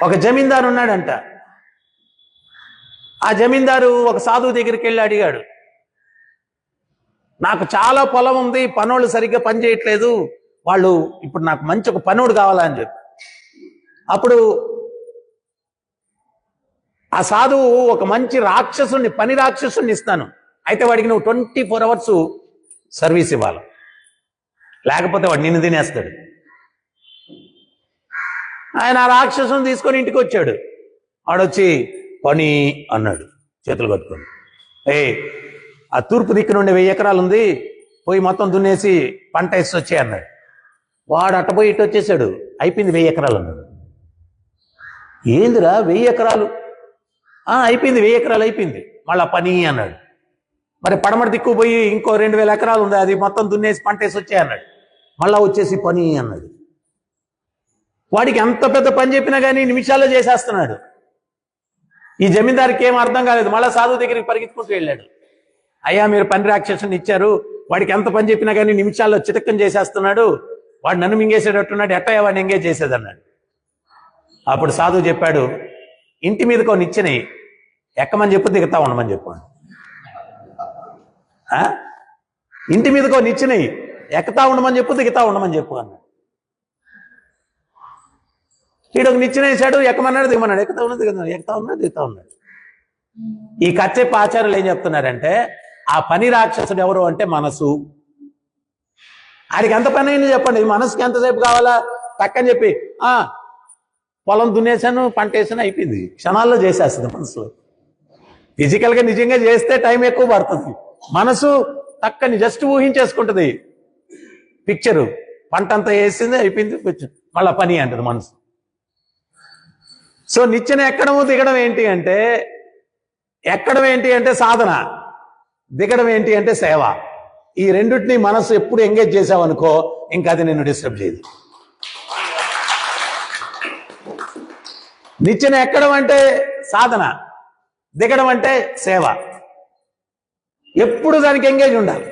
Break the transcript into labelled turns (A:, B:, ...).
A: ఒక జమీందారు ఉన్నాడంట. ఆ జమీందారు ఒక సాధువు దగ్గరికి వెళ్ళి అడిగాడు, నాకు చాలా పొలం ఉంది, పనోళ్ళు సరిగ్గా పని చేయట్లేదు, వాళ్ళు ఇప్పుడు నాకు మంచి ఒక పనోడు కావాలని చెప్పి. అప్పుడు ఆ సాధువు ఒక మంచి రాక్షసుని, పని రాక్షసుని ఇస్తాను, అయితే వాడికి నువ్వు 24 hours సర్వీస్ ఇవ్వాలి, లేకపోతే వాడు నిన్ను తినేస్తాడు. ఆయన ఆ రాక్షసుని తీసుకొని ఇంటికి వచ్చాడు. ఆడొచ్చి పని అన్నాడు చేతులు కట్టుకొని. ఆ తూర్పు దిక్కు నుండి 1000 ఎకరాలు ఉంది, పోయి మొత్తం దున్నేసి పంట వేసి వచ్చే అన్నాడు. వాడు అట్టపోయి ఇటు వచ్చేసాడు. అయిపోయింది 1000 ఎకరాలు అన్నాడు. ఏందిరా 1000 ఎకరాలు? అయిపోయింది 1000 ఎకరాలు అయిపోయింది, మళ్ళా పని అన్నాడు. మరి పడమటి దిక్కు పోయి ఇంకో 2000 ఎకరాలు ఉంది, అది మొత్తం దున్నేసి పంట వేసి వచ్చే అన్నాడు. మళ్ళా వచ్చేసి పని అన్నాడు. వాడికి ఎంత పెద్ద పని చెప్పినా కానీ నిమిషాల్లో చేసేస్తున్నాడు. ఈ జమీందారికి ఏం అర్థం కాలేదు. మళ్ళా సాధువు దగ్గరికి పరిగెత్తుకుంటూ వెళ్ళాడు. అయ్యా, మీరు పని రాక్షసుని ఇచ్చారు, వాడికి ఎంత పని చెప్పినా కానీ నిమిషాల్లో చితక్కం చేసేస్తున్నాడు, వాడు నన్ను మింగేసేటట్టున్నాడు, ఎట్టయ్యా వాడిని ఎంగేజ్ చేసేదన్నాడు. అప్పుడు సాధువు చెప్పాడు, ఇంటి మీదకో నిచ్చెని ఎక్కమని చెప్పు, దిగుతా ఉండమని చెప్పు. ఇంటి మీదకో నిచ్చెని ఎక్కుతా ఉండమని చెప్పు, దిగుతా ఉండమని చెప్పు అన్నాడు. వీడొక నిచ్చెన వేసాడు, ఎక్కమన్నాడు, దిగమన్నాడు, ఎక్కుతా ఉన్నది దిగుతున్నాడు, ఎక్కుతా ఉన్నాడు, దిగుతా ఉన్నాడు. ఈ కచ్చెప్ప ఆచార్యులు ఏం చెప్తున్నారంటే, ఆ పని రాక్షసుడు ఎవరు అంటే మనసు. ఆడికి ఎంత పని అయింది చెప్పండి, మనసుకి ఎంతసేపు కావాలా? టక్కని చెప్పి పొలం దున్నేసాను, పంట వేసాను, అయిపోయింది, క్షణాల్లో చేసేస్తుంది మనసు. ఫిజికల్గా నిజంగా చేస్తే టైం ఎక్కువ పడుతుంది. మనసు టక్కని జస్ట్ ఊహించేసుకుంటుంది పిక్చరు. పంట అంతా వేసింది, అయిపోయింది, మళ్ళా పని అంటది మనసు. సో నిచ్చెన ఎక్కడము దిగడం ఏంటి అంటే, ఎక్కడం ఏంటి అంటే సాధన, దిగడం ఏంటి అంటే సేవ. ఈ రెండింటిని మనసు ఎప్పుడు ఎంగేజ్ చేసావనుకో, ఇంకా అది నిన్ను డిస్టర్బ్ చేయదు. నిచ్చెన ఎక్కడం అంటే సాధన, దిగడం అంటే సేవ. ఎప్పుడు దానికి ఎంగేజ్ ఉండాలి.